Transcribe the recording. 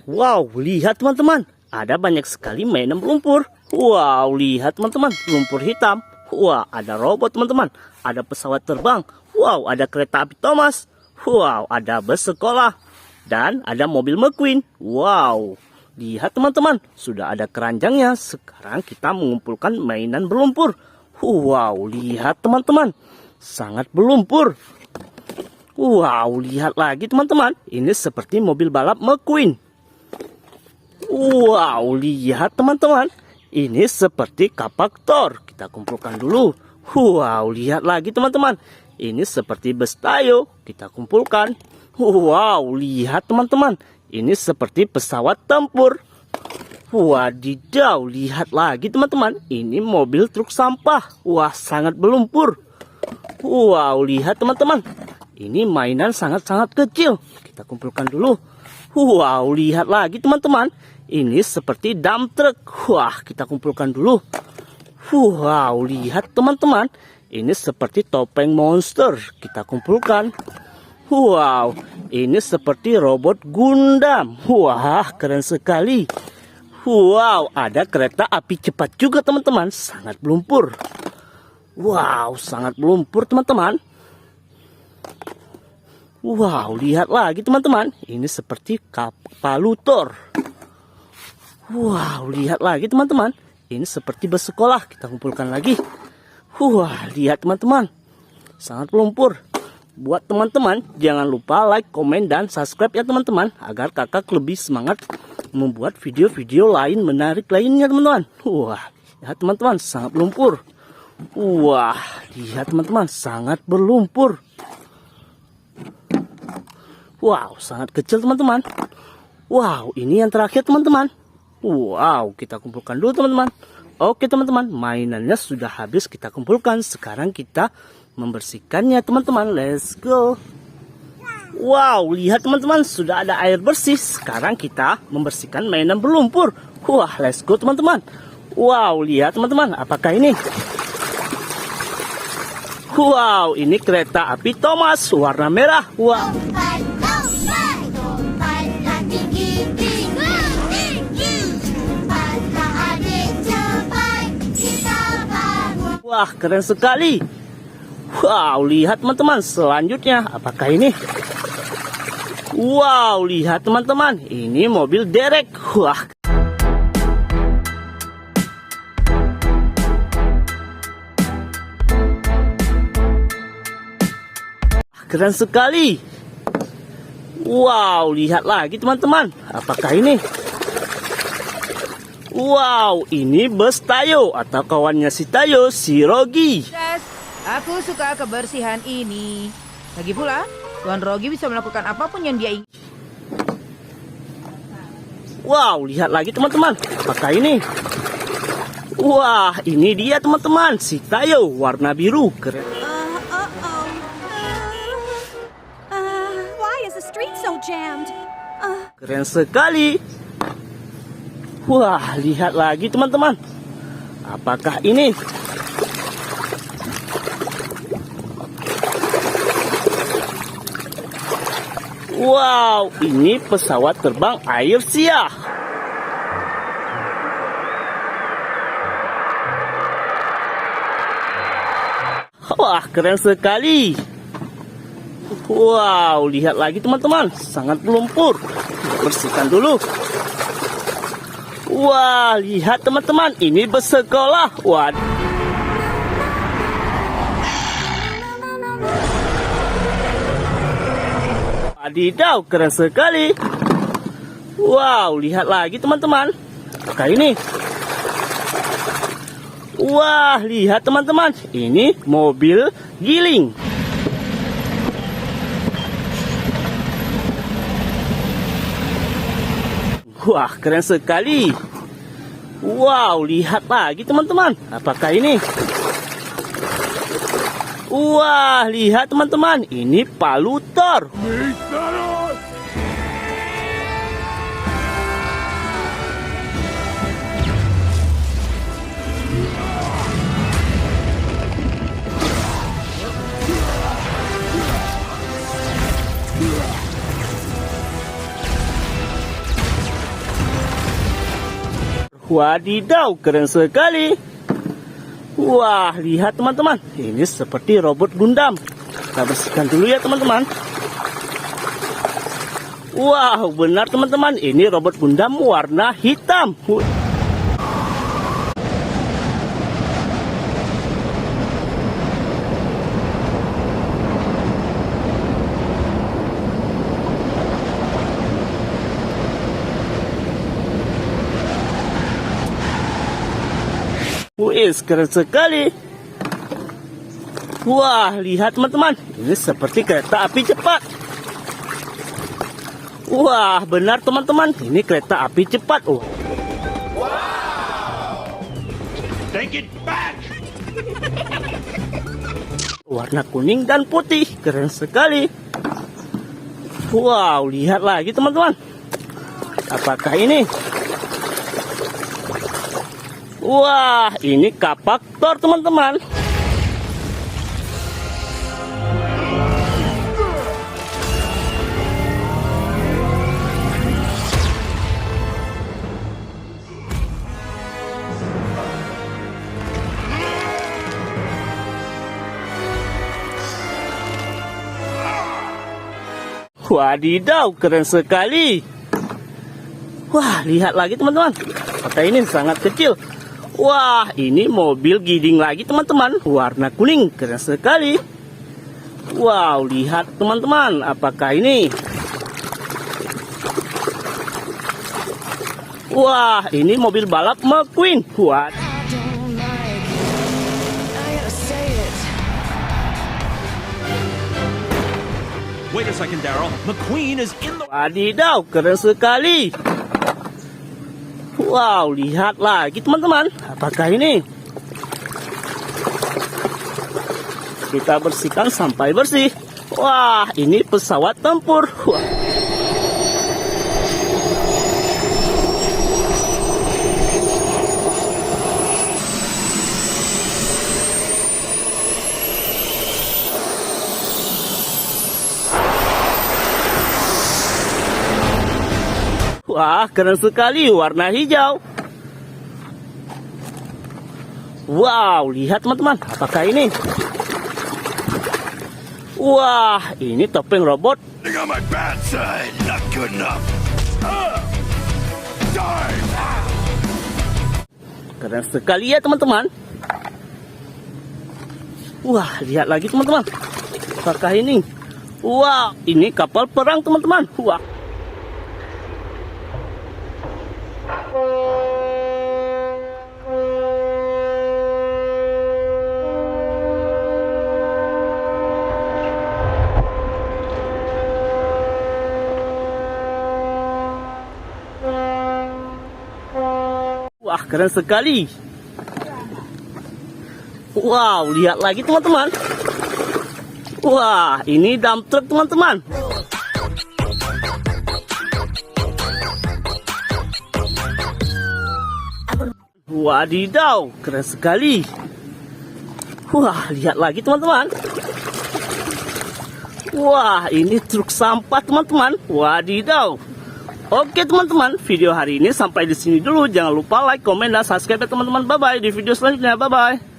Wow, lihat teman-teman, ada banyak sekali mainan lumpur. Wow, lihat teman-teman, lumpur hitam. Wah, ada robot teman-teman, ada pesawat terbang. Wow, ada kereta api Thomas. Wow, ada bus sekolah. Dan ada mobil McQueen. Wow, lihat teman-teman, sudah ada keranjangnya. Sekarang kita mengumpulkan mainan berlumpur. Wow, lihat teman-teman, sangat berlumpur. Wow, lihat lagi teman-teman, ini seperti mobil balap McQueen. Wow, lihat teman-teman, ini seperti kapak Thor. Kita kumpulkan dulu. Wow, lihat lagi teman-teman, ini seperti bus Tayo. Kita kumpulkan. Wow, lihat teman-teman, ini seperti pesawat tempur. Wadidaw, lihat lagi teman-teman, ini mobil truk sampah. Wah, sangat berlumpur. Wow, lihat teman-teman, ini mainan sangat-sangat kecil. Kita kumpulkan dulu. Wow, lihat lagi teman-teman, ini seperti dump truck. Wah, kita kumpulkan dulu. Wow, lihat teman-teman, ini seperti topeng monster. Kita kumpulkan. Wow, ini seperti robot Gundam. Wah, keren sekali. Wow, ada kereta api cepat juga teman-teman. Sangat berlumpur. Wow, sangat berlumpur teman-teman. Wow, lihat lagi teman-teman, ini seperti kapal Thor. Wow, lihat lagi teman-teman, ini seperti bus sekolah. Kita kumpulkan lagi. Wah, lihat teman-teman, sangat berlumpur. Buat teman-teman, jangan lupa like, komen, dan subscribe ya teman-teman, agar kakak lebih semangat membuat video-video lain menarik lainnya teman-teman. Wah, lihat teman-teman, sangat berlumpur. Wah, lihat teman-teman, sangat berlumpur. Wow, sangat kecil teman-teman. Wow, ini yang terakhir teman-teman. Wow, kita kumpulkan dulu teman-teman. Oke teman-teman, mainannya sudah habis kita kumpulkan. Sekarang kita membersihkannya teman-teman. Let's go. Wow, lihat teman-teman, sudah ada air bersih. Sekarang kita membersihkan mainan berlumpur. Wah, let's go teman-teman. Wow, lihat teman-teman, apakah ini? Wow, ini kereta api Thomas warna merah. Wow. Wah, keren sekali. Wow, lihat teman-teman, selanjutnya apakah ini? Wow, lihat teman-teman, ini mobil derek. Wah, keren sekali. Wow, lihat lagi teman-teman, apakah ini? Wow, ini bus Tayo atau kawannya si Tayo, si Rogi. Yes, aku suka kebersihan ini. Lagi pula, Tuan Rogi bisa melakukan apapun yang dia ingin. Wow, lihat lagi teman-teman, apakah ini? Wah, ini dia teman-teman, si Tayo warna biru. Keren. Why is the street so jammed? Keren sekali. Wah, lihat lagi teman-teman. Apakah ini? Wow, ini pesawat terbang Air-Sia. Wah, keren sekali. Wow, lihat lagi teman-teman, sangat berlumpur. Kita bersihkan dulu. Wah, lihat teman-teman, ini bus sekolah. Wah. Wadidaw, keren sekali. Wow, lihat lagi teman-teman. Apakah ini? Wah, lihat teman-teman, ini mobil giling. Wah, keren sekali. Wow, lihat lagi teman-teman. Apakah ini? Wah, lihat teman-teman. Ini palu Thor. Wadidaw, keren sekali. Wah, lihat teman-teman. Ini seperti robot Gundam. Kita bersihkan dulu ya teman-teman. Wow, benar teman-teman. Ini robot Gundam warna hitam. Wih, keren sekali. Wah, lihat teman-teman. Ini seperti kereta api cepat. Wah, benar teman-teman. Ini kereta api cepat. Oh. Take it back! Warna kuning dan putih. Keren sekali. Wow, lihat lagi teman-teman. Apakah ini? Wah, ini kapak Thor teman-teman. Wadidaw, keren sekali. Wah, lihat lagi teman-teman. Kota ini sangat kecil. Wah, ini mobil gidding lagi teman-teman. Warna kuning, keren sekali. Wow, lihat teman-teman. Apakah ini? Wah, ini mobil balap McQueen. Wah. Wait a second, Daryl. McQueen is in the... Wadidaw, keren sekali. Wow, lihat lagi teman-teman. Apakah ini? Kita bersihkan sampai bersih. Wah, ini pesawat tempur. Wah. Wah, keren sekali, warna hijau. Wow, lihat teman-teman, apakah ini? Wah, ini topeng robot. They got my bad side. Not good enough. Die! Keren sekali ya teman-teman. Wah, lihat lagi teman-teman. Apakah ini? Wah, ini kapal perang teman-teman. Wah. Wah, keren sekali. Wow, lihat lagi teman-teman. Wah, ini dump truck teman-teman. Wadidaw, keren sekali. Wah, lihat lagi teman-teman. Wah, ini truk sampah teman-teman. Wadidaw. Oke teman-teman, video hari ini sampai di sini dulu. Jangan lupa like, komen, dan subscribe ya teman-teman. Bye-bye di video selanjutnya. Bye-bye.